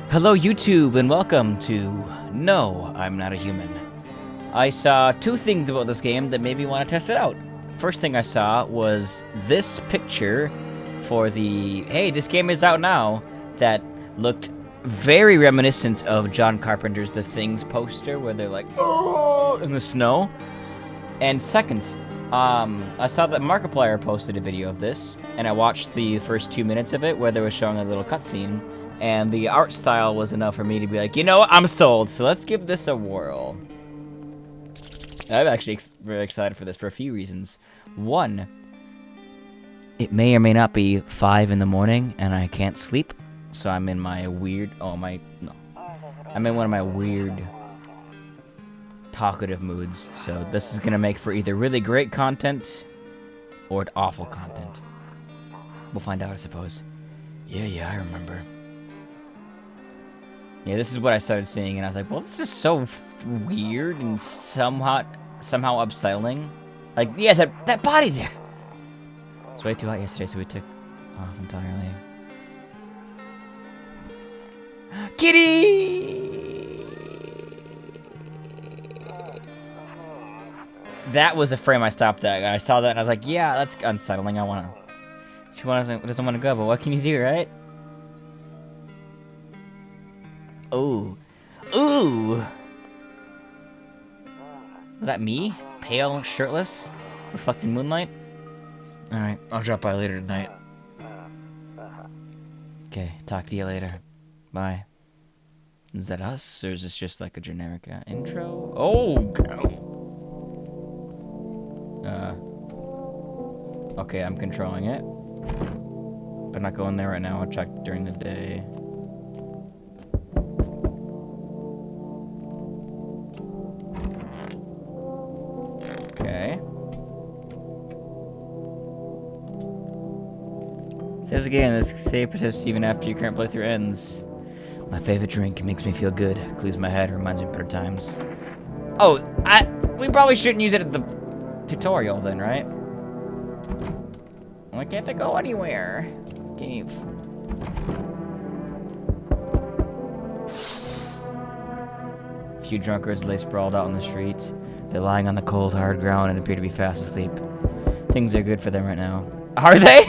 Hello YouTube and welcome to No, I'm Not a Human. I saw two things about this game that made me want to test it out. First thing I saw was this picture for the, hey, this game is out now, that looked very reminiscent of John Carpenter's The Things poster where they're like, oh, in the snow. And second, I saw that Markiplier posted a video of this, and I watched the first 2 minutes of it where they were showing a little cutscene. And the art style was enough for me to be like, you know what, I'm sold, so let's give this a whirl. I'm actually very excited for this for a few reasons. One, it may or may not be 5 in the morning and I can't sleep, so I'm in my weird, I'm in one of my weird talkative moods, so this is gonna make for either really great content or awful content. We'll find out, I suppose. Yeah, I remember. Yeah, this is what I started seeing, and I was like, well, this is so weird and somehow upselling. Like, yeah, that body there. It's way too hot yesterday, so we took off entirely. Kitty! That was a frame I stopped at. I saw that, and I was like, yeah, that's unsettling. She doesn't want to go, but what can you do, right? Ooh. Was that me? Pale, shirtless, reflecting moonlight? Alright, I'll drop by later tonight. Okay, talk to you later. Bye. Is that us, or is this just like a generic intro? Oh! Okay, I'm controlling it. But not going there right now, I'll check during the day. Okay. Saves again, this save persists even after your current playthrough ends. My favorite drink makes me feel good, clears my head, reminds me of better times. Oh, we probably shouldn't use it at the tutorial then, right? Why can't I go anywhere? Okay. A few drunkards lay sprawled out on the street. They're lying on the cold, hard ground and appear to be fast asleep. Things are good for them right now. Are they?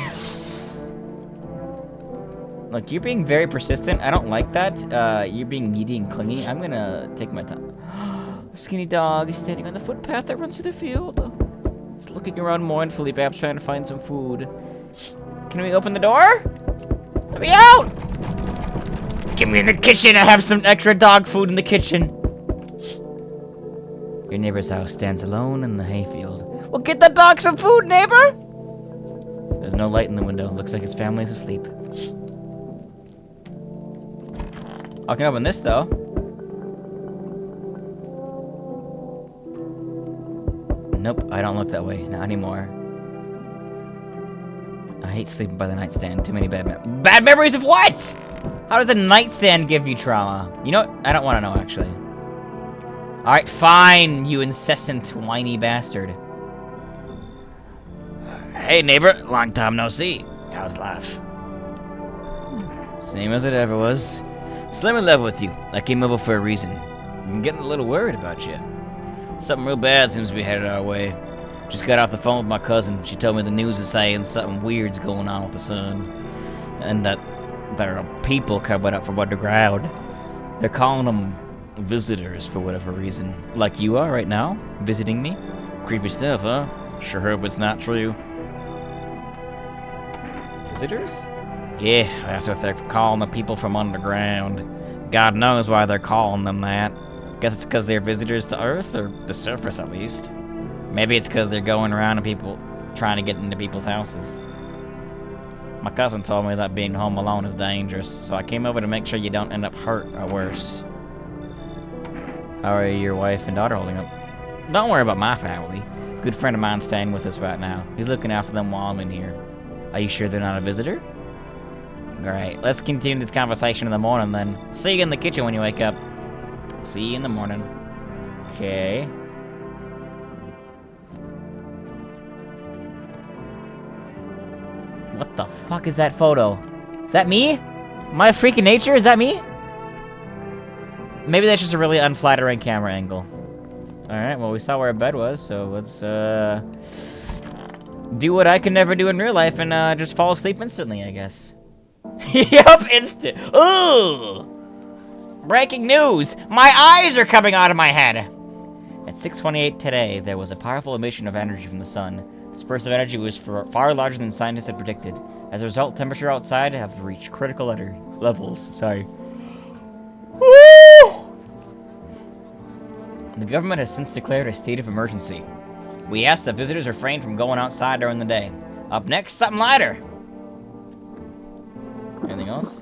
Look, you're being very persistent. I don't like that. You're being needy and clingy. I'm gonna take my time. A skinny dog is standing on the footpath that runs through the field. It's looking around mournfully, perhaps trying to find some food. Can we open the door? Let me out! Get me in the kitchen. I have some extra dog food in the kitchen. Your neighbor's house stands alone in the hayfield. Well, get the dog some food, neighbor! There's no light in the window. Looks like his family's asleep. I can open this, though. Nope, I don't look that way. Not anymore. I hate sleeping by the nightstand. Too many bad memories of what? How does a nightstand give you trauma? You know what? I don't want to know, actually. Alright, fine, you incessant, whiny bastard. Hey, neighbor. Long time no see. How's life? Same as it ever was. Still in love with you. I came over for a reason. I'm getting a little worried about you. Something real bad seems to be headed our way. Just got off the phone with my cousin. She told me the news is saying something weird's going on with the sun. And that there are people coming up from underground. They're calling them visitors for whatever reason. Like you are right now, visiting me. Creepy stuff, huh? Sure hope it's not true. Visitors? Yeah, that's what they're calling the people from underground. God knows why they're calling them that. Guess it's because they're visitors to Earth, or the surface at least. Maybe it's because they're going around and people trying to get into people's houses. My cousin told me that being home alone is dangerous, so I came over to make sure you don't end up hurt or worse. How are your wife and daughter holding up? Don't worry about my family. A good friend of mine's staying with us right now. He's looking after them while I'm in here. Are you sure they're not a visitor? Great. Let's continue this conversation in the morning then. See you in the kitchen when you wake up. See you in the morning. Okay. What the fuck is that photo? Is that me? Am I a freak of nature? Is that me? Maybe that's just a really unflattering camera angle. Alright, well, we saw where a bed was, so let's, do what I can never do in real life and, just fall asleep instantly, I guess. Yup, instant. Ooh! Breaking news! My eyes are coming out of my head! At 6:28 today, there was a powerful emission of energy from the sun. This burst of energy was far larger than scientists had predicted. As a result, temperature outside have reached critical levels. Sorry. Woo! The government has since declared a state of emergency. We ask that visitors refrain from going outside during the day. Up next, something lighter. Anything else?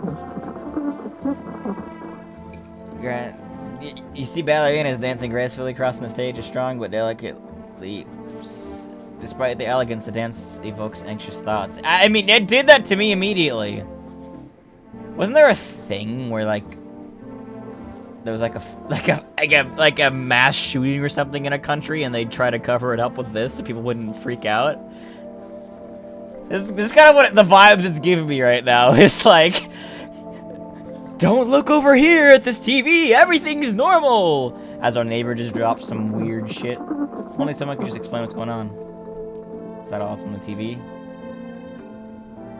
You see ballerinas dancing gracefully crossing the stage, a strong but delicate leaps. Despite the elegance, the dance evokes anxious thoughts. I mean, it did that to me immediately. Wasn't there a thing where, like, there was like a mass shooting or something in a country, and they'd try to cover it up with this so people wouldn't freak out? This is kind of what the vibes it's giving me right now. It's like, don't look over here at this TV. Everything's normal. As our neighbor just drops some weird shit. Only someone could just explain what's going on. Is that all from the TV?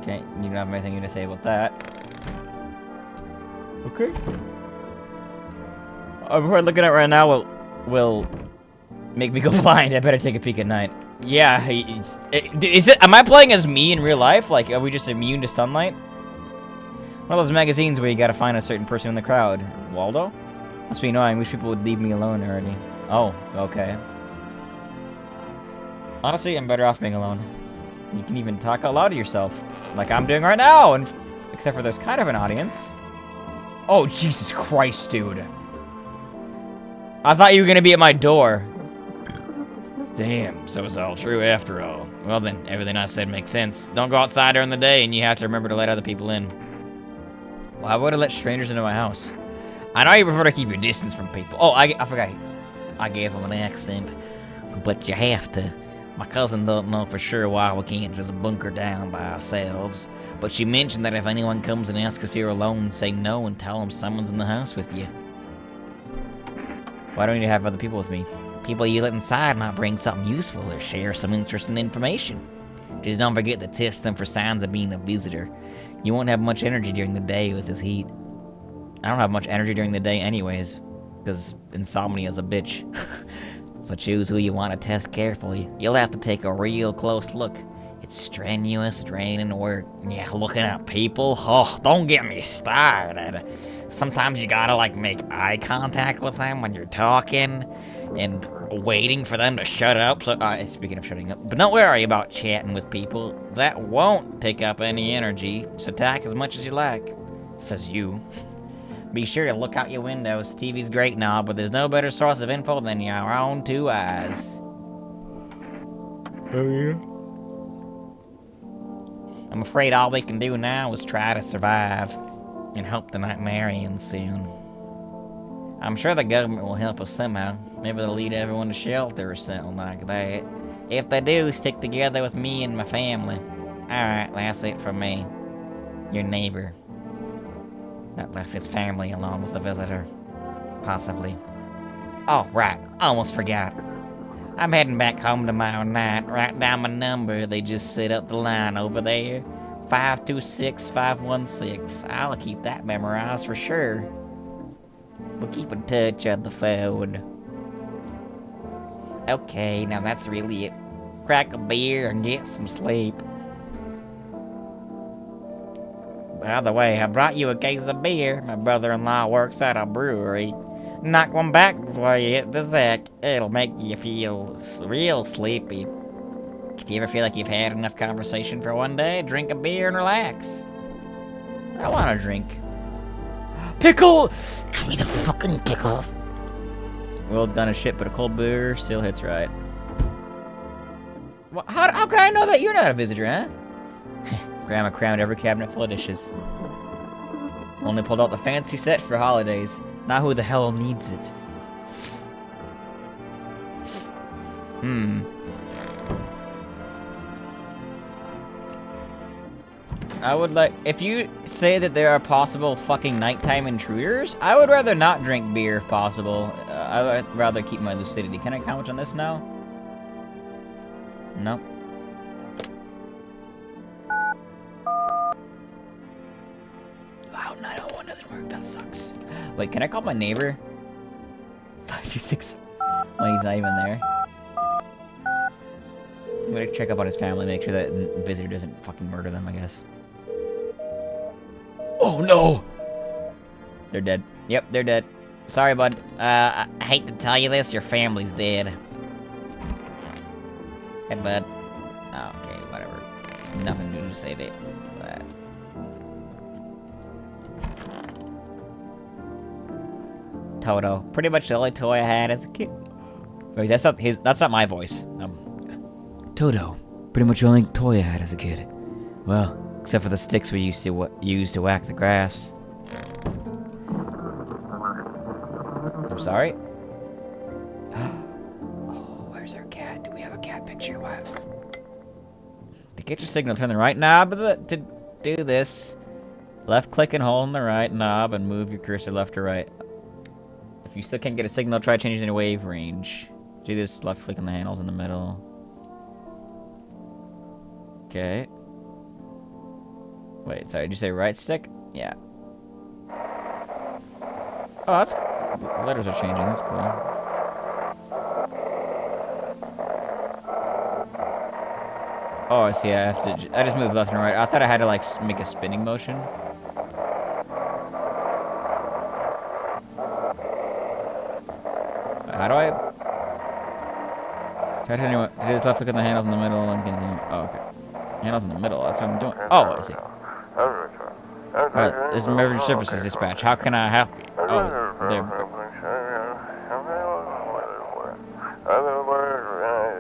Okay, you don't have anything to say about that. Okay. Before looking at it right now will make me go blind. I better take a peek at night. Yeah, am I playing as me in real life? Like, are we just immune to sunlight? One of those magazines where you gotta find a certain person in the crowd. Waldo? Must be annoying. Wish people would leave me alone already. Oh, okay. Honestly, I'm better off being alone. You can even talk out loud to yourself, like I'm doing right now, and except for there's kind of an audience. Oh, Jesus Christ, dude. I thought you were gonna be at my door. Damn, so it's all true after all. Well then, everything I said makes sense. Don't go outside during the day, and you have to remember to let other people in. Why would I let strangers into my house? I know you prefer to keep your distance from people. Oh, I forgot. I gave him an accent. But you have to. My cousin don't know for sure why we can't just bunker down by ourselves. But she mentioned that if anyone comes and asks if you're alone, say no and tell them someone's in the house with you. Why don't you have other people with me? People you let inside might bring something useful or share some interesting information. Just don't forget to test them for signs of being a visitor. You won't have much energy during the day with this heat. I don't have much energy during the day anyways, because insomnia's a bitch. So choose who you want to test carefully. You'll have to take a real close look. It's strenuous, draining work. Yeah, looking at people, oh, don't get me started. Sometimes you gotta, like, make eye contact with them when you're talking, and waiting for them to shut up. So, speaking of shutting up, but don't worry about chatting with people. That won't take up any energy, so talk as much as you like. Says you. Be sure to look out your windows. TV's great now, but there's no better source of info than your own two eyes. Oh, yeah? I'm afraid all we can do now is try to survive and hope the nightmare ends soon. I'm sure the government will help us somehow. Maybe they'll lead everyone to shelter or something like that. If they do, stick together with me and my family. Alright, that's it from me. Your neighbor. That left his family alone with the visitor. Possibly. Oh, right. Almost forgot. I'm heading back home tomorrow night. Write down my number. They just set up the line over there. 526-516. I'll keep that memorized for sure. We'll keep in touch on the phone. Okay, now that's really it. Crack a beer and get some sleep. By the way, I brought you a case of beer. My brother-in-law works at a brewery. Knock one back before you hit the deck. It'll make you feel real sleepy. If you ever feel like you've had enough conversation for one day, drink a beer and relax. I want a drink. Pickle! Give me the fucking pickles. World's gone to shit, but a cold beer still hits right. Well, how can I know that you're not a visitor, huh? Grandma crammed every cabinet full of dishes. Only pulled out the fancy set for holidays. Now who the hell needs it? I would like, if you say that there are possible fucking nighttime intruders, I would rather not drink beer if possible. I would rather keep my lucidity. Can I comment on this now? Nope. Wow, 901 doesn't work. That sucks. Wait, can I call my neighbor? 526 when he's not even there. I'm gonna check up on his family, make sure that the visitor doesn't fucking murder them, I guess. Oh no! They're dead. Yep, they're dead. Sorry, bud. I hate to tell you this, your family's dead. Hey, bud. Oh, okay, whatever. Nothing new to say to that. Toto. Pretty much the only toy I had as a kid. Wait, that's not my voice. Toto. Pretty much the only toy I had as a kid. Well, except for the sticks we used to use to whack the grass. I'm sorry? Oh, where's our cat? Do we have a cat picture? What? To get your signal, turn the right knob to do this. Left click and hold on the right knob and move your cursor left or right. If you still can't get a signal, try changing the wave range. Do this, left click on the handles in the middle. Okay. Wait, sorry, did you say right stick? Yeah. Oh, that's cool. The letters are changing, that's cool. Oh, I see, I just moved left and right. I thought I had to, like, make a spinning motion. How do I... Just left click on the handles in the middle and continue. Oh, okay. Handles in the middle, that's what I'm doing. Oh, I see. This is emergency services dispatch. How can I help you? Oh, they're...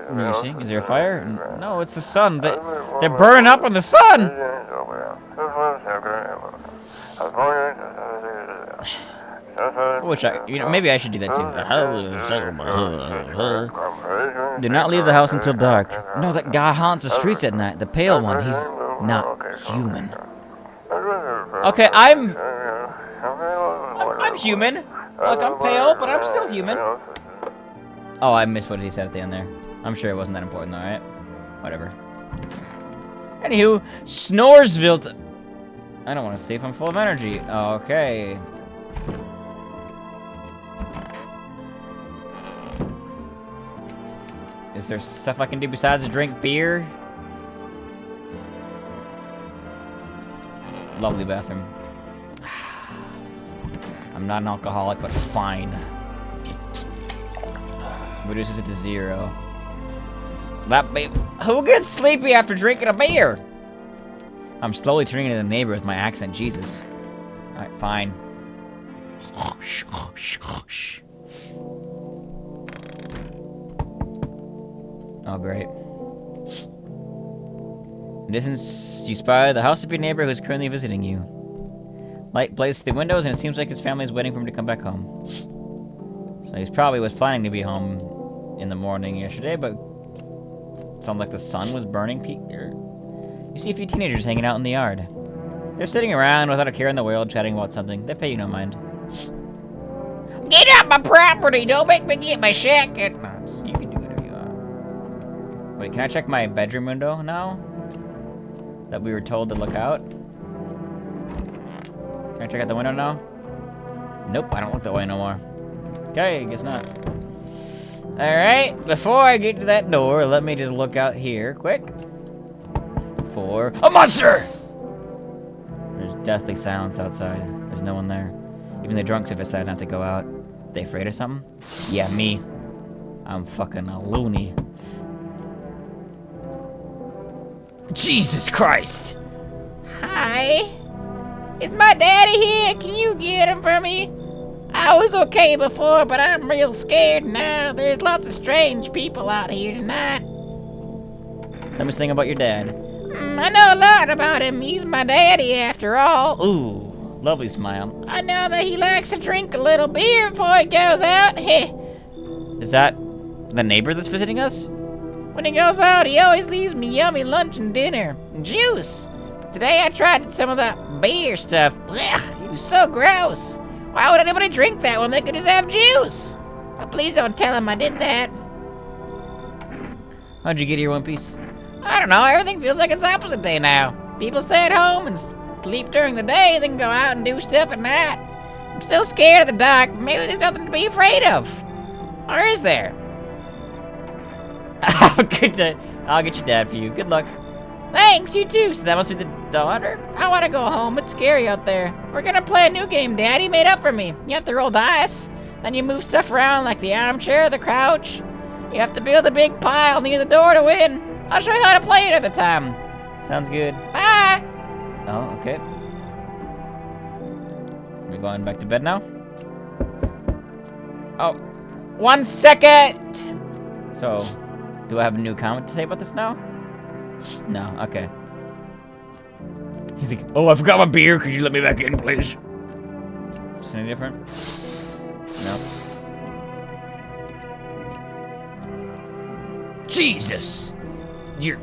What are you seeing? Is there a fire? No, it's the sun. They're burning up in the sun! Maybe I should do that too. Do not leave the house until dark. No, that guy haunts the streets at night. The pale one, he's not human. Okay, I'm human. Look, I'm pale, but I'm still human. Oh, I missed what he said at the end there. I'm sure it wasn't that important though, right? Whatever. Anywho, Snoresville. I don't want to sleep. I'm full of energy. Okay. Is there stuff I can do besides drink beer? Lovely bathroom. I'm not an alcoholic, but fine. Reduces it to 0. Who gets sleepy after drinking a beer? I'm slowly turning into the neighbor with my accent, Jesus. Alright, fine. Oh, great. In the distance, you spy the house of your neighbor who is currently visiting you. Light blazes through the windows, and it seems like his family is waiting for him to come back home. So he probably was planning to be home in the morning yesterday, but it sounded like the sun was burning. You see a few teenagers hanging out in the yard. They're sitting around without a care in the world, chatting about something. They pay you no mind. Get out my property! Don't make me get my shotgun! You can do whatever you want. Wait, can I check my bedroom window now? That we were told to look out? Can I check out the window now? Nope, I don't look that way no more. Okay, I guess not. Alright, before I get to that door, let me just look out here quick. For a monster! There's deathly silence outside. There's no one there. Even the drunks have decided not to go out. They afraid of something? Yeah, me. I'm fucking a loony. Jesus Christ! Hi? Is my daddy here? Can you get him for me? I was okay before, but I'm real scared now. There's lots of strange people out here tonight. Tell me something about your dad. I know a lot about him. He's my daddy after all. Ooh, lovely smile. I know that he likes to drink a little beer before he goes out. Is that the neighbor that's visiting us? When he goes out, he always leaves me yummy lunch and dinner. And juice. Today I tried some of that beer stuff. Ugh, it was so gross. Why would anybody drink that when they could just have juice? Oh, please don't tell him I did that. How'd you get here, One Piece? I don't know, everything feels like it's opposite day now. People stay at home and sleep during the day, then go out and do stuff at night. I'm still scared of the dark, but maybe there's nothing to be afraid of. Or is there? Good day. I'll get your dad for you. Good luck. Thanks, you too. So that must be the daughter? I want to go home. It's scary out there. We're gonna play a new game Daddy made up for me. You have to roll dice. Then you move stuff around like the armchair, the couch. You have to build a big pile near the door to win. I'll show you how to play it at the time. Sounds good. Bye. Oh, okay. We going back to bed now? Oh, 1 second. so do I have a new comment to say about this now? No, okay. He's like, oh, I forgot my beer. Could you let me back in, please? Is it any different? No. Jesus! You're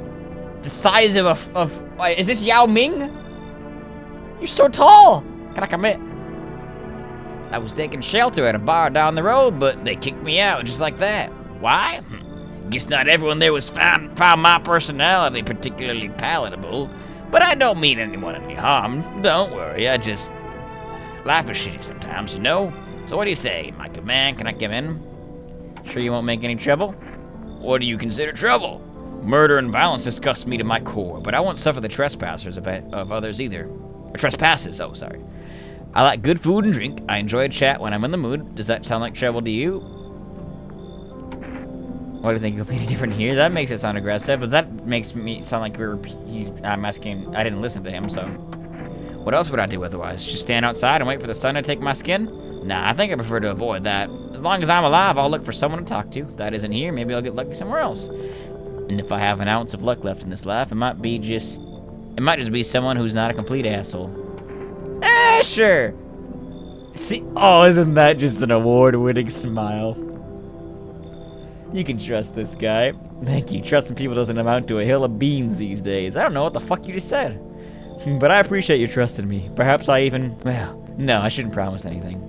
the size of is this Yao Ming? You're so tall! Can I commit? I was taking shelter at a bar down the road, but they kicked me out just like that. Why? Guess not everyone there found my personality particularly palatable. But I don't mean anyone any harm. Don't worry, I just... life is shitty sometimes, you know? So what do you say? My command, can I come in? Sure you won't make any trouble? What do you consider trouble? Murder and violence disgust me to my core, but I won't suffer the trespassers of others either. Or trespasses, oh, sorry. I like good food and drink. I enjoy a chat when I'm in the mood. Does that sound like trouble to you? What do you think? Completely different here? That makes it sound aggressive, but that makes me sound like I'm asking... I didn't listen to him, so... What else would I do otherwise? Just stand outside and wait for the sun to take my skin? Nah, I think I prefer to avoid that. As long as I'm alive, I'll look for someone to talk to. If that isn't here, maybe I'll get lucky somewhere else. And if I have an ounce of luck left in this life, it might just be someone who's not a complete asshole. Sure. See, oh, isn't that just an award-winning smile? You can trust this guy. Thank you. Trusting people doesn't amount to a hill of beans these days. I don't know what the fuck you just said. But I appreciate you trusting me. Perhaps I even... well, no, I shouldn't promise anything.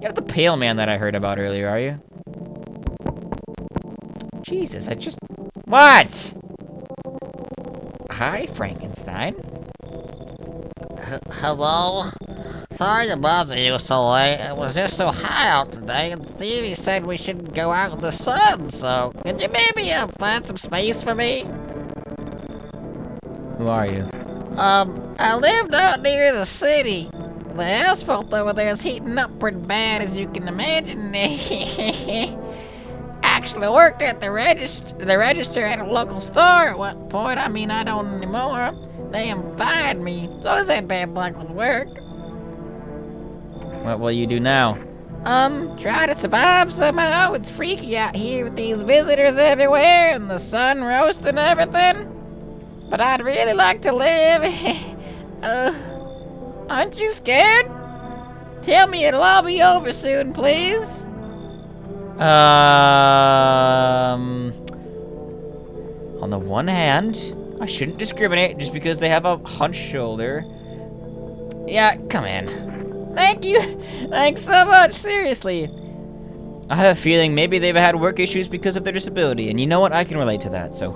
You're not the pale man that I heard about earlier, are you? Jesus, I just... What? Hi, Frankenstein. Hello? Sorry to bother you so late. It was just so hot out today, and Stevie said we shouldn't go out in the sun, so... Can you maybe find some space for me? Who are you? I lived out near the city. The asphalt over there is heating up pretty bad, as you can imagine. Actually worked at the register at a local store at one point. I mean, I don't anymore. They fired me, so I had bad luck with work. What will you do now? Try to survive somehow. It's freaky out here with these visitors everywhere and the sun roasting and everything. But I'd really like to live. Aren't you scared? Tell me it'll all be over soon, please. On the one hand, I shouldn't discriminate just because they have a hunched shoulder. Yeah, come in. Thank you. Thanks so much, seriously. I have a feeling maybe they've had work issues because of their disability, and you know what? I can relate to that, so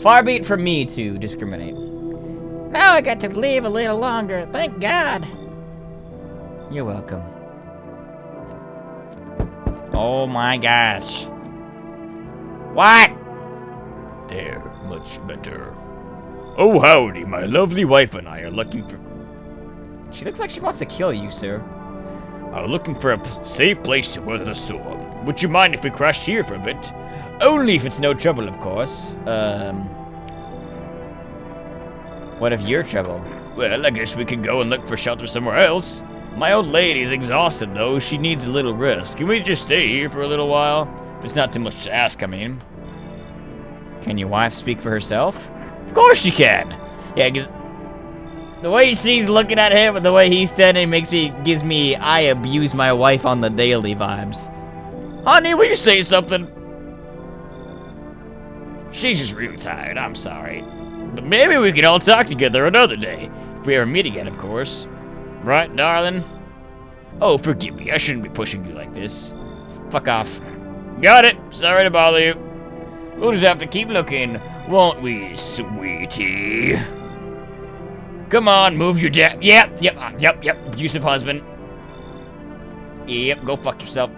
far be it from me to discriminate. Now I got to live a little longer, thank God. You're welcome. Oh my gosh. What? There, much better. Oh, howdy, my lovely wife and I are looking for... She looks like she wants to kill you, sir. Are looking for a safe place to weather the storm. Would you mind if we crashed here for a bit? Only if it's no trouble, of course. What if you're trouble? Well, I guess we could go and look for shelter somewhere else. My old lady's exhausted, though. She needs a little rest. Can we just stay here for a little while? If it's not too much to ask, I mean. Can your wife speak for herself? Of course she can. Yeah, 'cause the way she's looking at him and the way he's standing gives me I abuse my wife on the daily vibes. honey, will you say something? She's just really tired. I'm sorry. But maybe we can all talk together another day. If we ever meet again, of course. Right, darling? Oh, forgive me. I shouldn't be pushing you like this. Fuck off. Got it. Sorry to bother you. We'll just have to keep looking, won't we, sweetie? Come on, move your Yep. Abusive husband. Yep, go fuck yourself.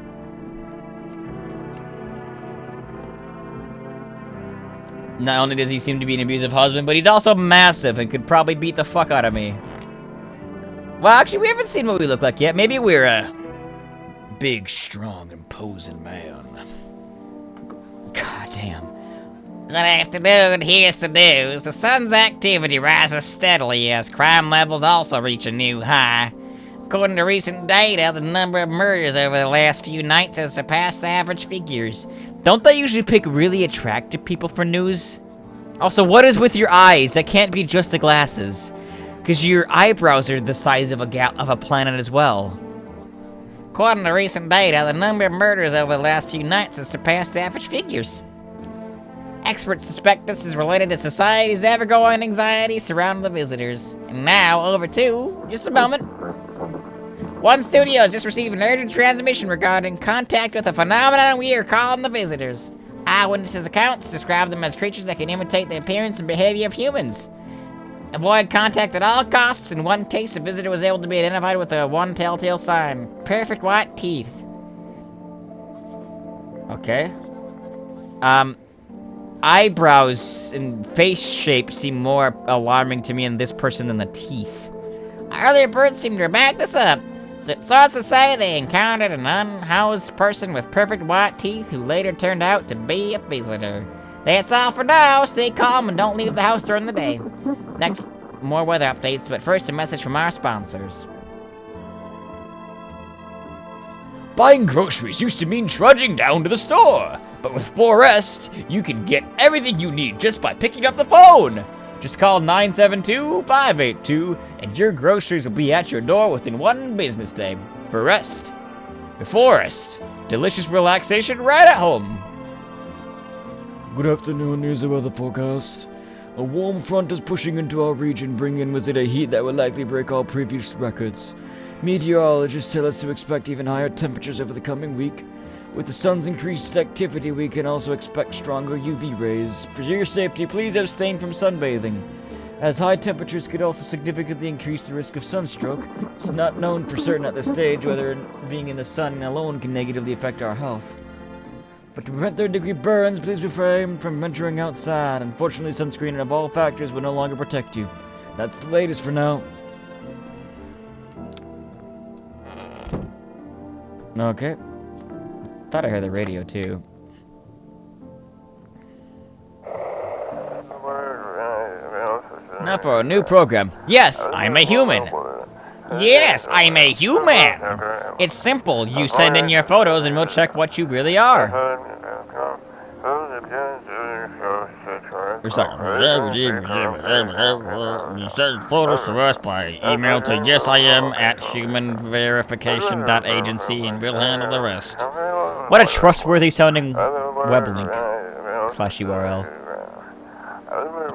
Not only does he seem to be an abusive husband, but he's also massive and could probably beat the fuck out of me. Well, actually, we haven't seen what we look like yet. Maybe we're a big, strong, imposing man. God damn. Good afternoon, here's the news. The sun's activity rises steadily as crime levels also reach a new high. According to recent data, the number of murders over the last few nights has surpassed average figures. Don't they usually pick really attractive people for news? Also, what is with your eyes? That can't be just the glasses. Because your eyebrows are the size of a planet as well. According to recent data, the number of murders over the last few nights has surpassed average figures. Experts suspect this is related to society's ever-growing anxiety surrounding the visitors. And now, over to... just a moment. One studio has just received an urgent transmission regarding contact with a phenomenon we are calling the visitors. Eyewitnesses' accounts describe them as creatures that can imitate the appearance and behavior of humans. Avoid contact at all costs. In one case, a visitor was able to be identified with one telltale sign. Perfect white teeth. Okay. Eyebrows and face shape seem more alarming to me in this person than the teeth. Earlier birds seem to back this up. Sources say they encountered an unhoused person with perfect white teeth who later turned out to be a visitor. That's all for now. Stay calm and don't leave the house during the day. Next, more weather updates, but first a message from our sponsors. Buying groceries used to mean trudging down to the store. But with 4S, you can get everything you need just by picking up the phone. Just call 972-582 and your groceries will be at your door within one business day. For rest. Forest. Delicious relaxation right at home. Good afternoon, here's the weather forecast. A warm front is pushing into our region, bringing with it a heat that will likely break all previous records. Meteorologists tell us to expect even higher temperatures over the coming week. With the sun's increased activity, we can also expect stronger UV rays. For your safety, please abstain from sunbathing, as high temperatures could also significantly increase the risk of sunstroke. It's not known for certain at this stage whether being in the sun alone can negatively affect our health. But to prevent third-degree burns, please refrain from venturing outside. Unfortunately, sunscreen of all factors will no longer protect you. That's the latest for now. Okay. Thought I heard the radio too. Now for a new program. Yes, I'm a human. Yes, I'm a human. It's simple. You send in your photos and we'll check what you really are. You send photos to us by email to yesiam@humanverification.agency and we'll handle the rest. What a trustworthy sounding web link / URL.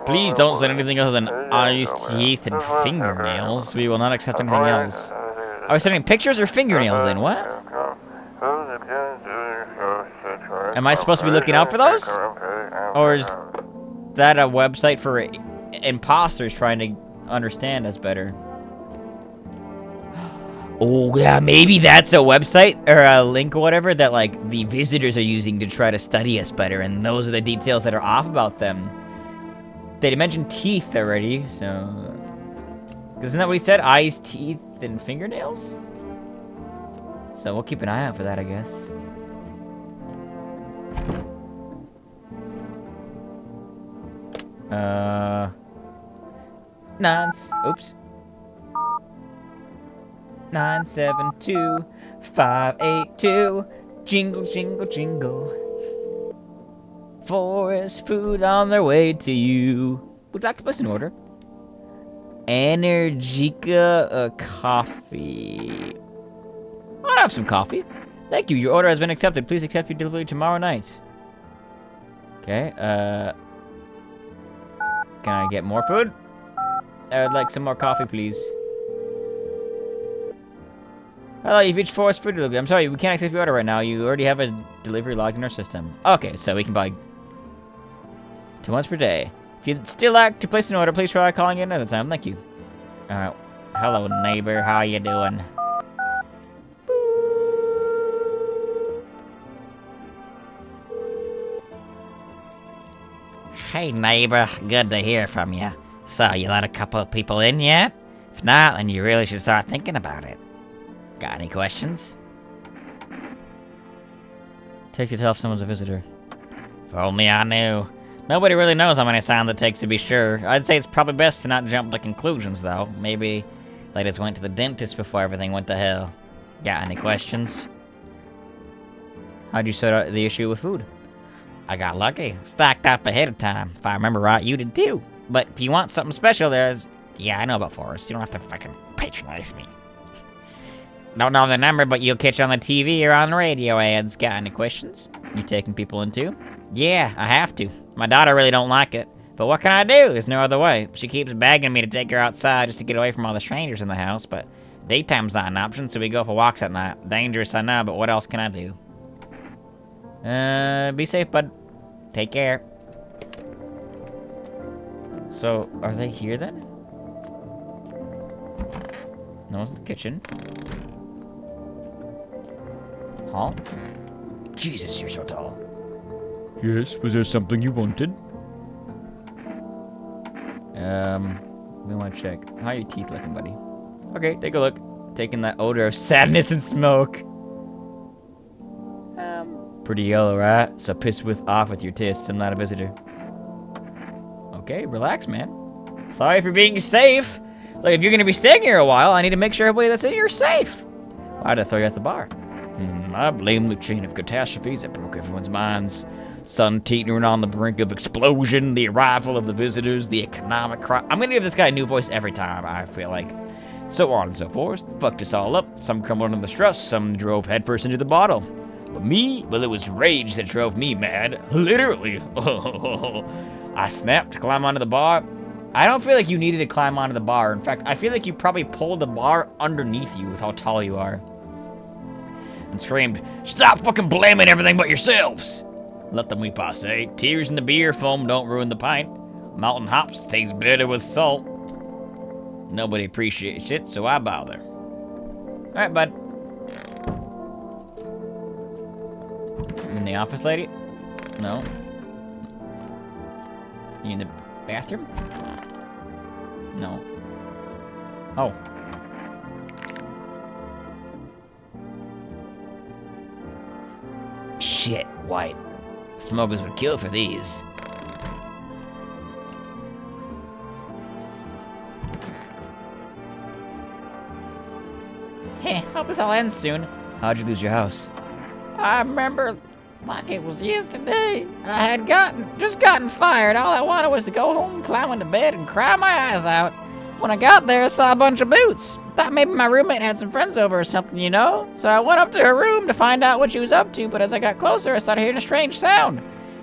Please don't send anything other than eyes, teeth, and fingernails. We will not accept anything else. Are we sending pictures or fingernails in? What? Am I supposed to be looking out for those? Or is that a website for imposters trying to understand us better? Oh yeah, maybe that's a website or a link or whatever that like the visitors are using to try to study us better, and those are the details that are off about them. They mentioned teeth already, so isn't that what he said? Eyes, teeth, and fingernails? So we'll keep an eye out for that, I guess. Oops. 972-582. Jingle, jingle, jingle. Forest food on their way to you. Would you like to place an order? Energica coffee. I'll have some coffee. Thank you. Your order has been accepted. Please accept your delivery tomorrow night. Okay, Can I get more food? I would like some more coffee, please. Hello, you've reached Forest Food Delivery. I'm sorry, we can't accept your order right now. You already have a delivery logged in our system. Okay, so we can buy 2 once per day. If you'd still like to place an order, please try calling in another time. Thank you. Alright. Hello, neighbor. How you doing? Hey, neighbor. Good to hear from you. So, you let a couple of people in yet? If not, then you really should start thinking about it. Got any questions? Take to tell if someone's a visitor. If only I knew. Nobody really knows how many sounds it takes to be sure. I'd say it's probably best to not jump to conclusions, though. Maybe they just went to the dentist before everything went to hell. Got any questions? How'd you sort out the issue with food? I got lucky. Stocked up ahead of time. If I remember right, you did too. But if you want something special, there's... Yeah, I know about Forrest. You don't have to fucking patronize me. Don't know the number, but you'll catch on the TV or on the radio ads. Got any questions? You taking people in too? Yeah, I have to. My daughter really don't like it. But what can I do? There's no other way. She keeps begging me to take her outside just to get away from all the strangers in the house, but daytime's not an option, so we go for walks at night. Dangerous, I know, but what else can I do? Be safe, bud. Take care. So, are they here then? No one's in the kitchen. Hall? Jesus, you're so tall. Yes, was there something you wanted? We want to check. How are your teeth looking, buddy? Okay, take a look. Taking that odor of sadness and smoke. Pretty yellow, right? So piss off with your tests. I'm not a visitor. Okay, relax, man. Sorry for being safe. Like, if you're gonna be staying here a while, I need to make sure everybody that's in here is safe. Why'd I throw you at the bar? I blame the chain of catastrophes that broke everyone's minds. Sun teetering on the brink of explosion, the arrival of the visitors, the economic crisis. I'm gonna give this guy a new voice every time, I feel like. So on and so forth. Fucked us all up. Some crumbled under the stress, some drove headfirst into the bottle. But me, well, it was rage that drove me mad. Literally. I snapped to climb onto the bar. I don't feel like you needed to climb onto the bar. In fact, I feel like you probably pulled the bar underneath you with how tall you are. And screamed, "Stop fucking blaming everything but yourselves!" Let them weep, I say. Tears in the beer, foam don't ruin the pint. Mountain hops taste bitter with salt. Nobody appreciates it, so I bother. Alright, bud. In the office, lady? No. You in the bathroom? No. Oh. Shit, White. Smokers would kill for these. Heh, hope this all ends soon. How'd you lose your house? I remember like it was yesterday. I had just gotten fired. All I wanted was to go home, climb into bed, and cry my eyes out. When I got there, I saw a bunch of boots. Thought maybe my roommate had some friends over or something, you know? So I went up to her room to find out what she was up to, but as I got closer, I started hearing a strange sound.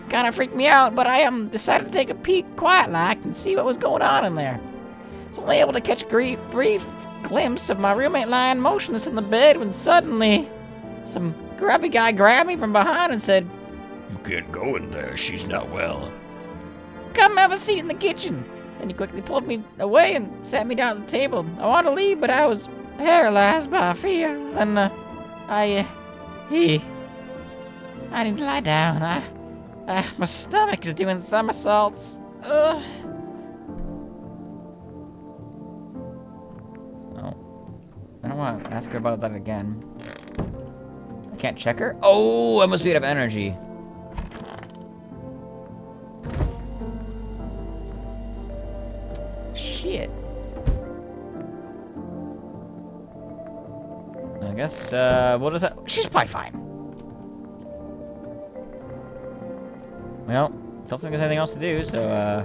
Kinda freaked me out, but I decided to take a peek quiet-like and see what was going on in there. I was only able to catch a brief glimpse of my roommate lying motionless in the bed when suddenly some grubby guy grabbed me from behind and said, "You can't go in there, she's not well." "Come have a seat in the kitchen." And he quickly pulled me away and sat me down at the table. I wanted to leave, but I was paralyzed by fear. And I need to lie down. My stomach is doing somersaults. Ugh. Oh. I don't want to ask her about that again. I can't check her? Oh, I must be out of energy. Shit. I guess, what is that? She's probably fine. Well, don't think there's anything else to do, so,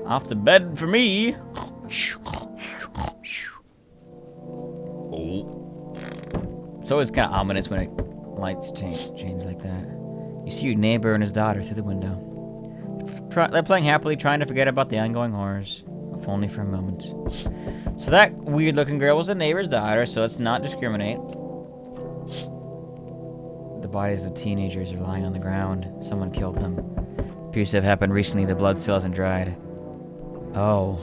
off to bed for me. Oh. It's always kind of ominous when lights change like that. You see your neighbor and his daughter through the window. They're playing happily, trying to forget about the ongoing horrors, if only for a moment. So that weird-looking girl was a neighbor's daughter, so let's not discriminate. The bodies of teenagers are lying on the ground. Someone killed them. Appears to have happened recently. The blood still hasn't dried. Oh.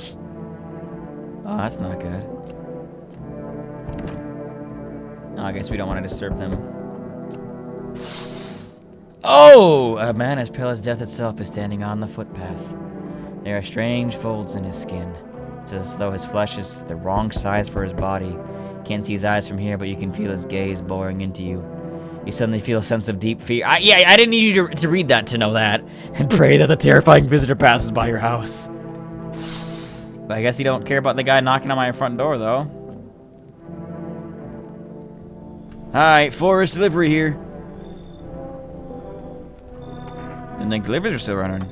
Oh, that's not good. Oh, I guess we don't want to disturb them. Oh! A man as pale as death itself is standing on the footpath. There are strange folds in his skin. It's as though his flesh is the wrong size for his body. Can't see his eyes from here, but you can feel his gaze boring into you. You suddenly feel a sense of deep fear. I didn't need you to read that to know that. And pray that the terrifying visitor passes by your house. But I guess you don't care about the guy knocking on my front door, though. Hi, Forest Delivery here. Didn't think deliveries were still running.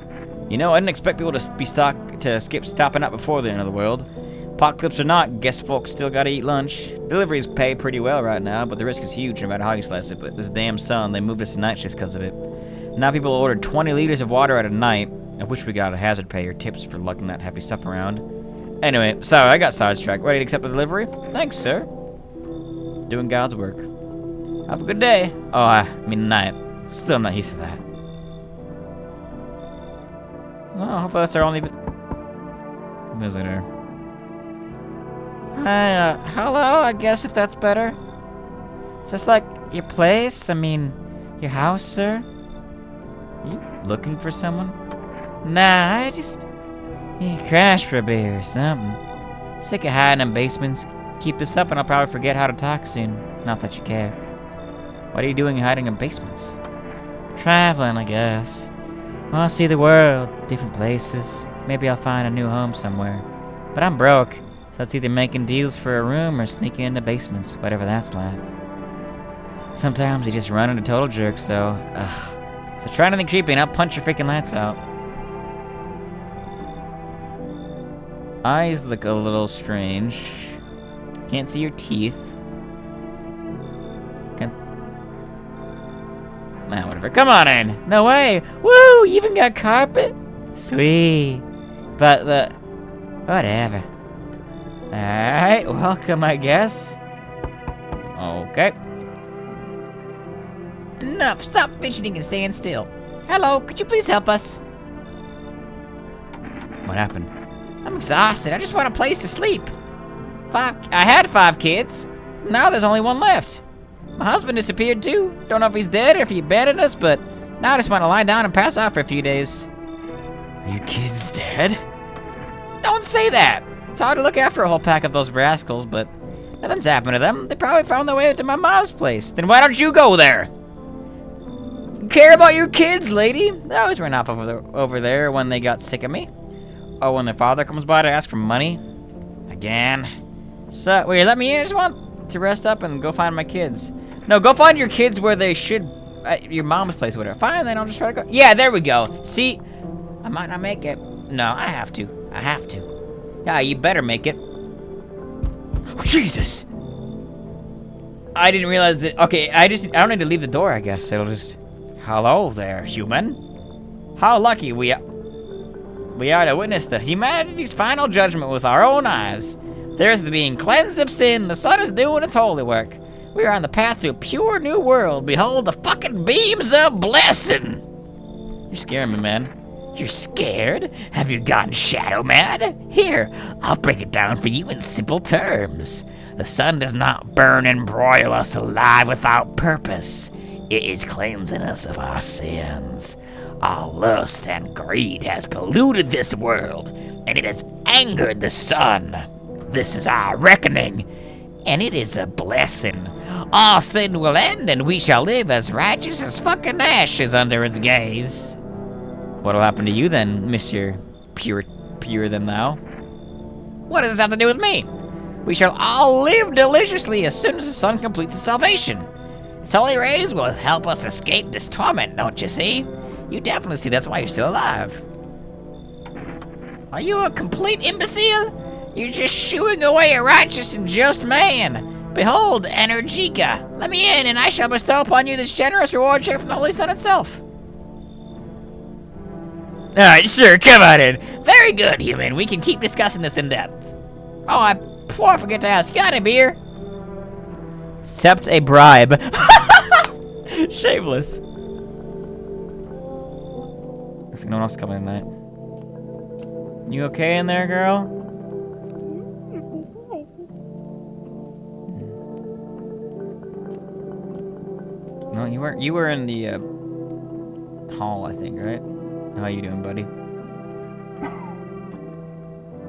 You know, I didn't expect people to skip stopping up before the end of the world. Apocalypse or not, guess folks still gotta eat lunch. Deliveries pay pretty well right now, but the risk is huge no matter how you slice it. But this damn sun, they moved us to night shifts because of it. Now people ordered 20 liters of water at a night. I wish we got a hazard pay or tips for lugging that heavy stuff around. Anyway, sorry, I got sidetracked. Ready to accept the delivery? Thanks, sir. Doing God's work. Have a good day. Oh, I mean night. Still not used to that. Well, hopefully that's our only visitor. Hi, hello, I guess if that's better. Is this like your place? I mean, your house, sir? Are you looking for someone? Nah, I just need to crash for a beer or something. Sick of hiding in basements. Keep this up and I'll probably forget how to talk soon. Not that you care. What are you doing hiding in basements? Traveling, I guess. Want to see the world, different places. Maybe I'll find a new home somewhere. But I'm broke, so it's either making deals for a room or sneaking into basements, whatever that's like. Sometimes you just run into total jerks, though. Ugh. So try anything creepy and I'll punch your freaking lights out. Eyes look a little strange. Can't see your teeth. Nah, whatever. Come on in. No way. Woo! You even got carpet? Sweet. But the... Whatever. Alright, welcome, I guess. Okay. Enough. Stop fidgeting and stand still. Hello, could you please help us? What happened? I'm exhausted. I just want a place to sleep. I had 5 kids. Now there's only 1 left. My husband disappeared too. Don't know if he's dead or if he abandoned us, but now I just want to lie down and pass out for a few days. Are your kids dead? Don't say that. It's hard to look after a whole pack of those rascals, but nothing's happened to them. They probably found their way to my mom's place. Then why don't you go there? Care about your kids, lady. They always run off over there when they got sick of me. Or when their father comes by to ask for money. Again. So, will you let me in? I just want to rest up and go find my kids. No, go find your kids where they should, at your mom's place or whatever. Fine, then I'll just try to go. Yeah, there we go. See, I might not make it. No, I have to. I have to. Yeah, you better make it. Oh, Jesus! I didn't realize that. Okay, I don't need to leave the door, I guess. It'll just... Hello there, human. How lucky we are to witness the humanity's final judgment with our own eyes. There's the being cleansed of sin. The sun is doing its holy work. We are on the path to a pure new world. Behold the fucking beams of blessing. You're scaring me, man. You're scared? Have you gone shadow mad? Here, I'll break it down for you in simple terms. The sun does not burn and broil us alive without purpose. It is cleansing us of our sins. Our lust and greed has polluted this world, and it has angered the sun. This is our reckoning, and it is a blessing. All sin will end, and we shall live as righteous as fucking ashes under its gaze. What'll happen to you then, Mr. Purer than thou? What does this have to do with me? We shall all live deliciously as soon as the sun completes its salvation. Its holy rays will help us escape this torment, don't you see? You definitely see that's why you're still alive. Are you a complete imbecile? You're just shooing away a righteous and just man. Behold, Energica. Let me in, and I shall bestow upon you this generous reward check from the Holy Sun itself. Alright, sure, come on in. Very good, human. We can keep discussing this in depth. Oh, before I forget to ask, you got any beer? Accept a bribe. Shameless. Looks like no one else is coming tonight. You okay in there, girl? No, you were in the hall, I think, right? How you doing, buddy?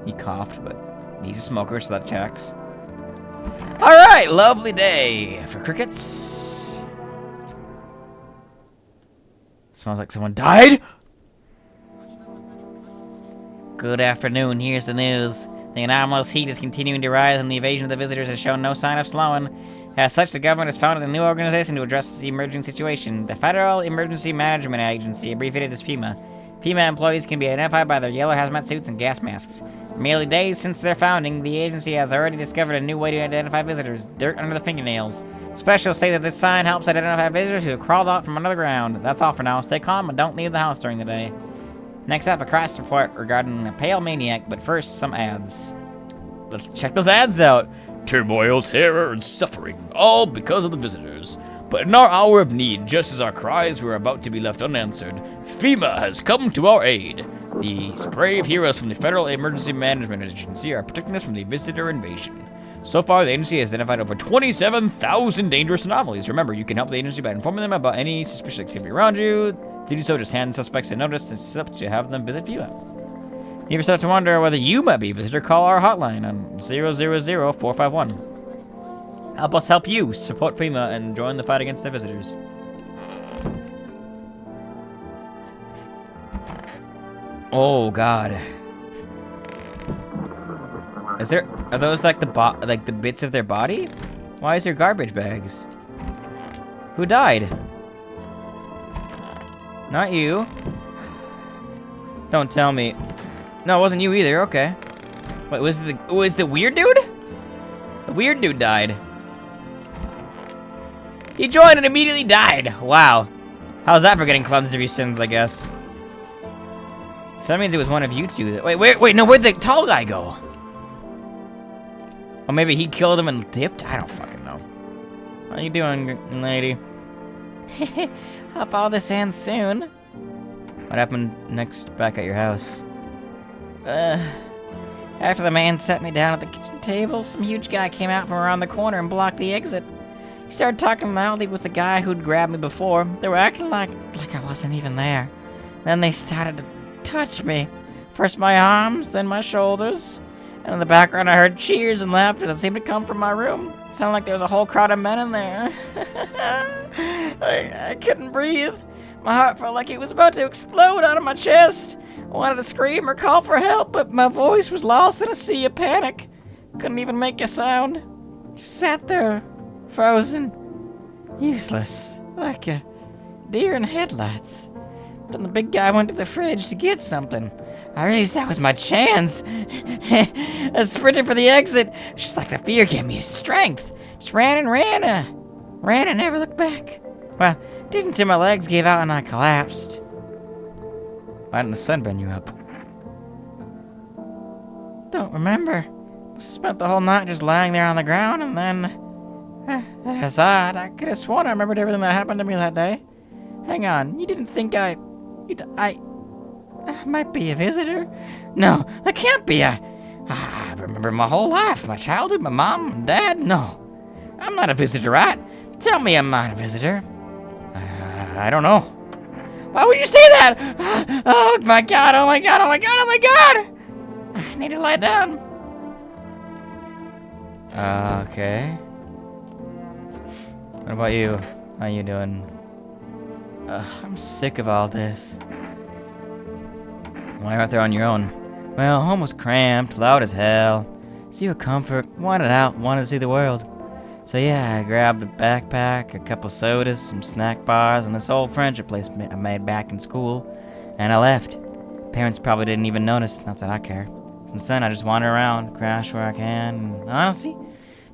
He coughed, but he's a smoker, so that checks. All right, lovely day for crickets. Smells like someone died. Good afternoon. Here's the news. The anomalous heat is continuing to rise, and the invasion of the visitors has shown no sign of slowing. As such, the government has founded a new organization to address the emerging situation, the Federal Emergency Management Agency, abbreviated as FEMA. FEMA employees can be identified by their yellow hazmat suits and gas masks. Merely days since their founding, the agency has already discovered a new way to identify visitors: dirt under the fingernails. Specialists say that this sign helps identify visitors who have crawled out from under the ground. That's all for now. Stay calm and don't leave the house during the day. Next up, a crisis report regarding a pale maniac, but first, some ads. Let's check those ads out. Turmoil, terror, and suffering, all because of the visitors. But in our hour of need, just as our cries were about to be left unanswered, FEMA has come to our aid. These brave heroes from the Federal Emergency Management Agency are protecting us from the visitor invasion. So far, the agency has identified over 27,000 dangerous anomalies. Remember, you can help the agency by informing them about any suspicious activity around you. To do so, just hand suspects a notice and step to have them visit FEMA. If you start to wonder whether you might be a visitor, call our hotline on 000-451. Help us help you support FEMA and join the fight against the visitors. Oh God. Are those like the bits of their body? Why is there garbage bags? Who died? Not you. Don't tell me. No, it wasn't you either. Okay. Wait, was the weird dude? The weird dude died. He joined and immediately died. Wow. How's that for getting cleansed of your sins, I guess? So that means it was one of you two. Wait, no, where'd the tall guy go? Or maybe he killed him and dipped? I don't fucking know. How you doing, lady? Hope all this ends soon. What happened next back at your house? After the man set me down at the kitchen table, some huge guy came out from around the corner and blocked the exit. He started talking loudly with the guy who'd grabbed me before. They were acting like I wasn't even there. Then they started to touch me. First my arms, then my shoulders. And in the background I heard cheers and laughter that seemed to come from my room. It sounded like there was a whole crowd of men in there. I couldn't breathe. My heart felt like it was about to explode out of my chest. I wanted to scream or call for help, but my voice was lost in a sea of panic. Couldn't even make a sound. Just sat there, frozen, useless, like a deer in headlights. Then the big guy went to the fridge to get something. I realized that was my chance. I sprinted for the exit, just like the fear gave me strength. Just ran and never looked back. Well, didn't until my legs gave out and I collapsed. Why didn't the sun burn you up? Don't remember. I spent the whole night just lying there on the ground, and then... That's odd. I could have sworn I remembered everything that happened to me that day. Hang on, you didn't think I might be a visitor? No, I can't be. I remember my whole life, my childhood, my mom and dad. No, I'm not a visitor, right? Tell me I'm not a visitor. I don't know. Why would you say that? Oh my god, oh my god, oh my god, oh my god! I need to lie down. Okay. What about you? How you doing? I'm sick of all this. Why are you out there on your own? Well, home was cramped, loud as hell. See what comfort, wanted out, wanted to see the world. So yeah, I grabbed a backpack, a couple sodas, some snack bars, and this old friendship place I made back in school, and I left. Parents probably didn't even notice, not that I care. Since then, I just wander around, crash where I can, and honestly,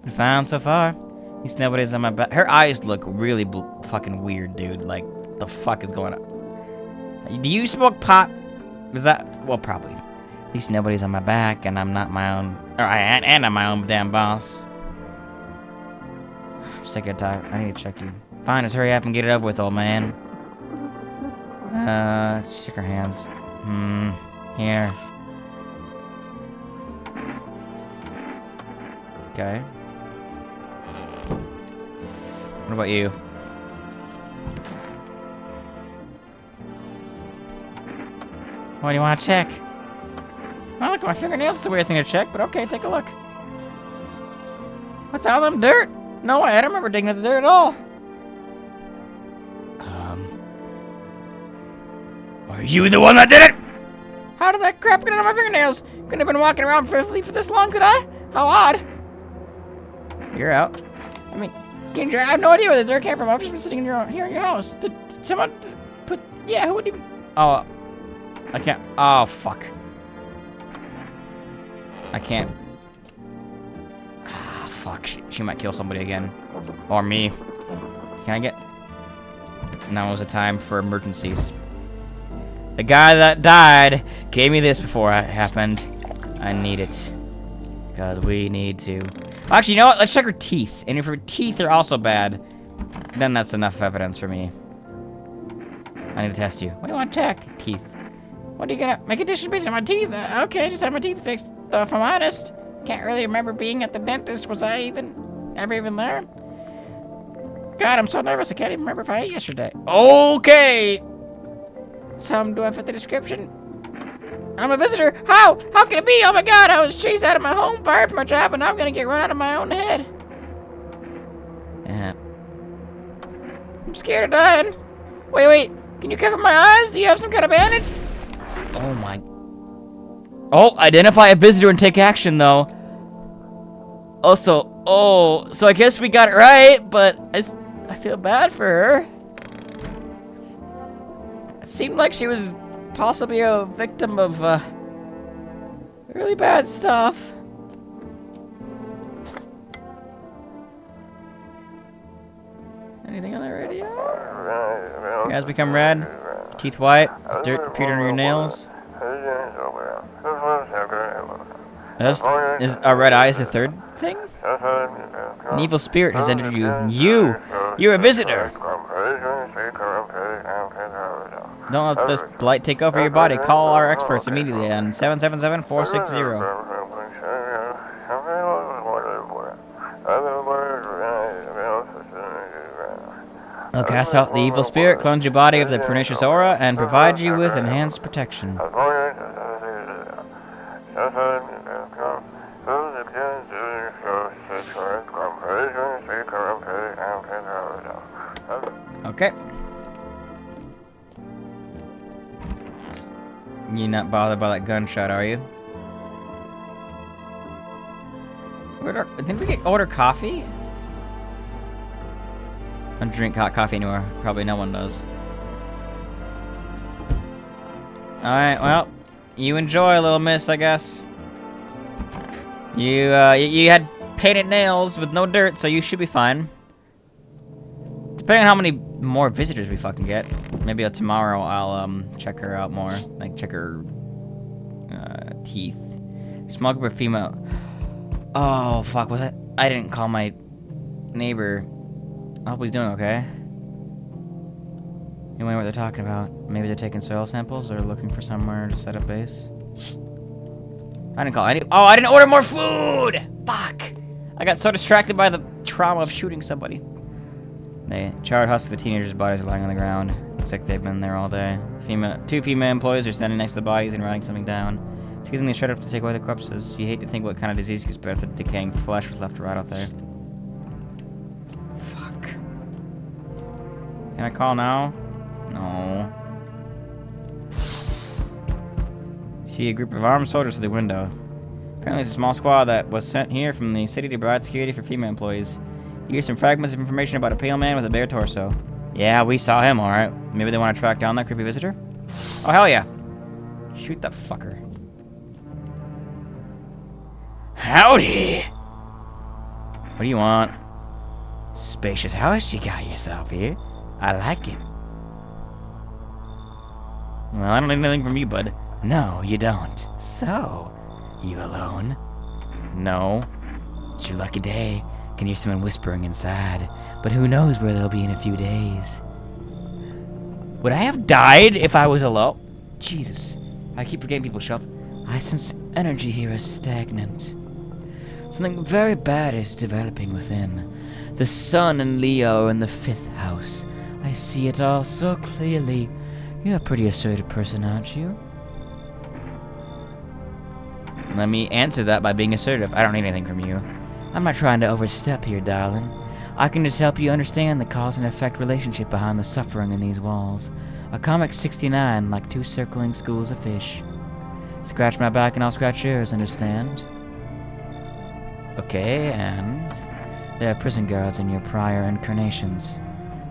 been fine so far. At least nobody's on my back. Her eyes look really fucking weird, dude. Like, the fuck is going on? Do you smoke pot? Is that... Well, probably. At least nobody's on my back, and I'm not my own... and I'm my own damn boss. I'm sick of time. I need to check you. Fine, just hurry up and get it over with, old man. Shake our hands. Here. Okay. What about you? What do you want to check? Well, look at my fingernails. It's a weird thing to check, but okay, take a look. What's all them dirt? No way, I don't remember digging at the dirt at all. Are you the one that did it? How did that crap get on my fingernails? Couldn't have been walking around for this long, could I? How odd. You're out. I mean, Ginger, I have no idea where the dirt came from. I've just been sitting here in your house. Did someone put... Yeah, who would even... Oh, I can't... Oh, fuck. I can't... Ah, fuck. She might kill somebody again. Or me. Can I get... Now is the time for emergencies. The guy that died gave me this before it happened. I need it. Because we need to... Actually, you know what? Let's check her teeth. And if her teeth are also bad, then that's enough evidence for me. I need to test you. What do you want to check? Teeth. What are you gonna... Make a dish based on my teeth? Okay, just had my teeth fixed. Though, if I'm honest, can't really remember being at the dentist. Was I ever even there? God, I'm so nervous. I can't even remember if I ate yesterday. Okay! Do I fit the description? I'm a visitor. How? How can it be? Oh my God! I was chased out of my home, fired from my job, and now I'm gonna get run out of my own head. Yeah. I'm scared of dying. Wait. Can you cover my eyes? Do you have some kind of bandage? Oh my... Oh, identify a visitor and take action, though. Also, so I guess we got it right, but I feel bad for her. It seemed like she was possibly a victim of, really bad stuff. Anything on the radio? Your eyes become red, teeth white, dirt appeared under your nails. Is our red eyes the third thing? An evil spirit has entered you. You're a visitor. Don't let this blight take over your body. Call our experts immediately on 777-460. They'll cast out the evil spirit, cleanse your body of the pernicious aura, and provide you with enhanced protection. Okay. You're not bothered by that gunshot, are you? Didn't we order coffee? I don't drink hot coffee anymore. Probably no one does. Alright, well, you enjoy, little miss, I guess. You had painted nails with no dirt, so you should be fine. Depending on how many more visitors we fucking get. Maybe tomorrow I'll check her out more. Like, check her teeth. Small group of female... Oh, fuck, was I didn't call my neighbor. I hope he's doing okay. You know what they're talking about. Maybe they're taking soil samples or looking for somewhere to set up base. I didn't call any... Oh, I didn't order more food! Fuck! I got so distracted by the trauma of shooting somebody. They charred husks of the teenagers' bodies are lying on the ground. Looks like they've been there all day. Two female employees are standing next to the bodies and writing something down. It's getting they straight up to take away the corpses. You hate to think what kind of disease gets better if the decaying flesh was left to rot out there. Fuck. Can I call now? No. See a group of armed soldiers through the window. Apparently it's a small squad that was sent here from the city to provide security for female employees. You hear some fragments of information about a pale man with a bare torso. Yeah, we saw him, alright. Maybe they want to track down that creepy visitor? Oh, hell yeah. Shoot that fucker. Howdy! What do you want? Spacious house you got yourself here. I like it. Well, I don't need anything from you, bud. No, you don't. So, you alone? No. It's your lucky day. Can hear someone whispering inside, but who knows where they'll be in a few days. Would I have died if I was alone? Jesus. I keep forgetting people show up. I sense energy here is stagnant. Something very bad is developing within. The sun and Leo are in the 5th house. I see it all so clearly. You're a pretty assertive person, aren't you? Let me answer that by being assertive. I don't need anything from you. I'm not trying to overstep here, darling. I can just help you understand the cause and effect relationship behind the suffering in these walls. A comic 69, like 2 circling schools of fish. Scratch my back and I'll scratch yours, understand? Okay, and there are prison guards in your prior incarnations.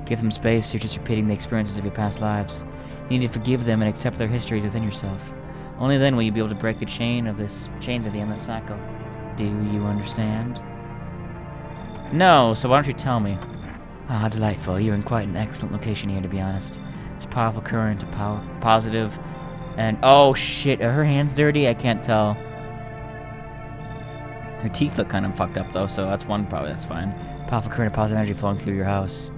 Give them space, you're just repeating the experiences of your past lives. You need to forgive them and accept their histories within yourself. Only then will you be able to break the chains of the endless cycle. Do you understand? No, so why don't you tell me? Ah, delightful. You're in quite an excellent location here, to be honest. It's a powerful current, positive, and oh shit, are her hands dirty? I can't tell. Her teeth look kind of fucked up though, so that's one probably, that's fine. Powerful current of positive energy flowing through your house.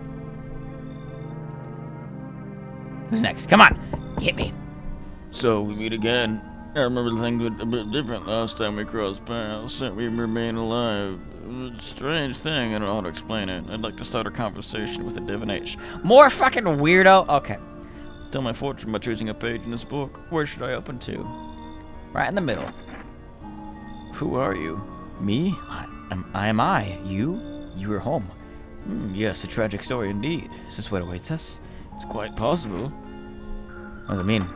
Who's next? Come on! Hit me! So we meet again. I remember things were a bit different last time we crossed paths. We remain alive. It's a strange thing. I don't know how to explain it. I'd like to start a conversation with a divination. More fucking weirdo? Okay. Tell my fortune by choosing a page in this book. Where should I open to? Right in the middle. Who are you? Me? I am I. You? You are home. Yes, a tragic story indeed. Is this what awaits us? It's quite possible. What does it mean?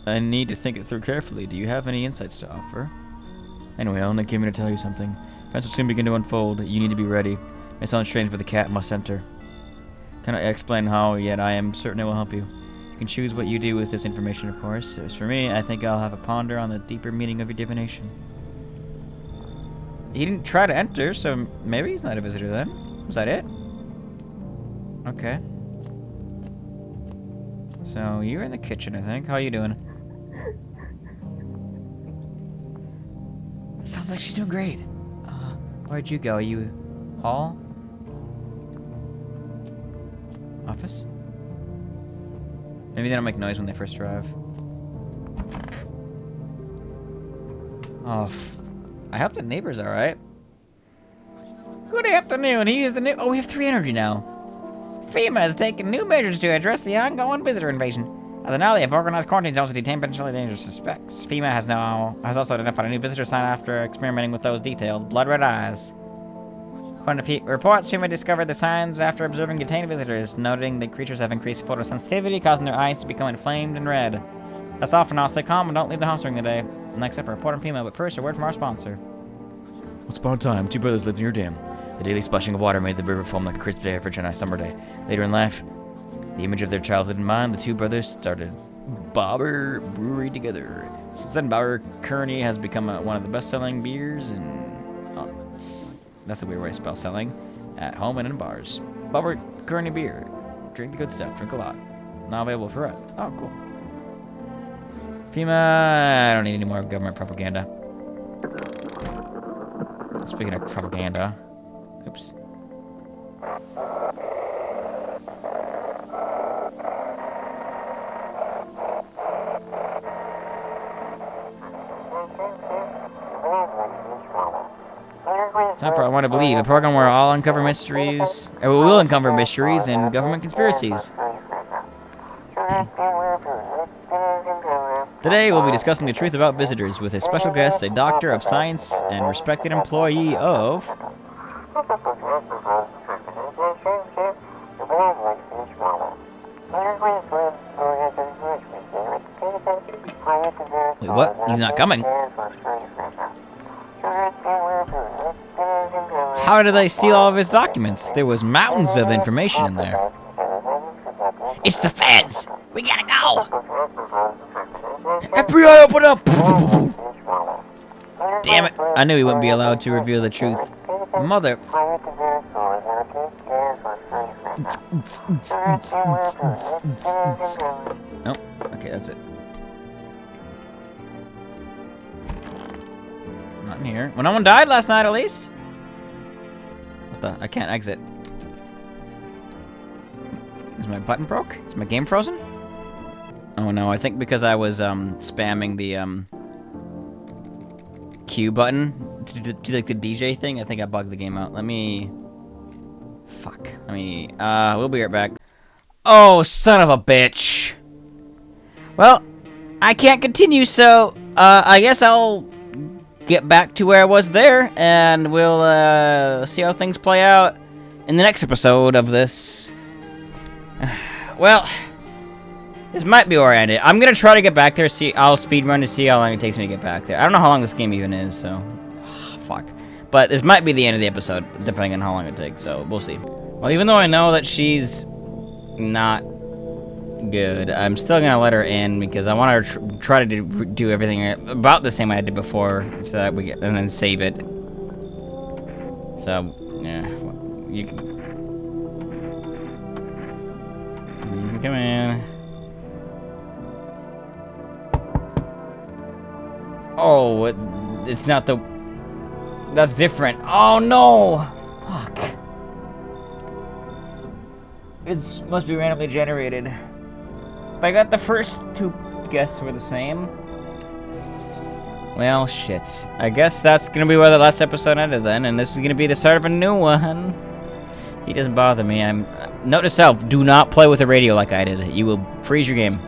I need to think it through carefully. Do you have any insights to offer? Anyway, I only came here to tell you something. Events will soon begin to unfold. You need to be ready. It may sound strange, but the cat must enter. Cannot explain how, yet I am certain it will help you. You can choose what you do with this information, of course. As for me, I think I'll have a ponder on the deeper meaning of your divination. He didn't try to enter, so maybe he's not a visitor then. Was that it? Okay. So, you're in the kitchen, I think. How are you doing? Sounds like she's doing great. Where'd you go? Are you hall? Office? Maybe they don't make noise when they first arrive. Oh, I hope the neighbor's alright. Good afternoon. He used the new... Oh, we have 3 energy now. FEMA has taken new measures to address the ongoing visitor invasion. As of now, they have organized quarantine zones to detain potentially dangerous suspects. FEMA has also identified a new visitor sign after experimenting with those detailed blood red eyes. According to reports, FEMA discovered the signs after observing detained visitors, noting that creatures have increased photosensitivity, causing their eyes to become inflamed and red. That's all for now. Stay calm and don't leave the house during the day. Next up, a report on FEMA, but first, a word from our sponsor. Once upon a time, 2 brothers lived near a dam. The daily splashing of water made the river foam like a crisp day of a summer day. Later in life, the image of their childhood in mind, the 2 brothers started Bobber Brewery together. Since then, Bobber Kearney has become one of the best-selling beers and that's a weird way to spell selling at home and in bars. Bobber Kearney beer. Drink the good stuff. Drink a lot. Now available for rent. Oh, cool. FEMA. I don't need any more government propaganda. Speaking of propaganda. Oops. It's not for I want to believe, a program where all uncover mysteries, or we will uncover mysteries and government conspiracies. Today we'll be discussing the truth about visitors with a special guest, a doctor of science and respected employee of... Wait, what? He's not coming. How did they steal all of his documents? There was mountains of information in there. It's the feds. We gotta go. FBI, open up! Damn it. I knew he wouldn't be allowed to reveal the truth. Mother... Oh, okay, that's it. Not in here. Well, no one died last night, at least. What the? I can't exit. Is my button broke? Is my game frozen? Oh no, I think because I was spamming the Q button to do like the DJ thing, I think I bugged the game out. Let me... Fuck. Let me... we'll be right back. Oh, son of a bitch. Well, I can't continue, so I guess I'll get back to where I was there, and we'll see how things play out in the next episode of this. Well, this might be where I ended. I'm gonna try to get back there. I'll speedrun to see how long it takes me to get back there. I don't know how long this game even is, so fuck. But this might be the end of the episode, depending on how long it takes. So we'll see. Well, even though I know that she's not good, I'm still gonna let her in because I want to try to do everything about the same way I did before, so that we get and then save it. So yeah, you can come in. Oh, it's not the... That's different. Oh, no! Fuck. It must be randomly generated. But I got the first two guesses were the same. Well, shit. I guess that's gonna be where the last episode ended then, and this is gonna be the start of a new one. He doesn't bother me. Note to self, do not play with the radio like I did. You will freeze your game.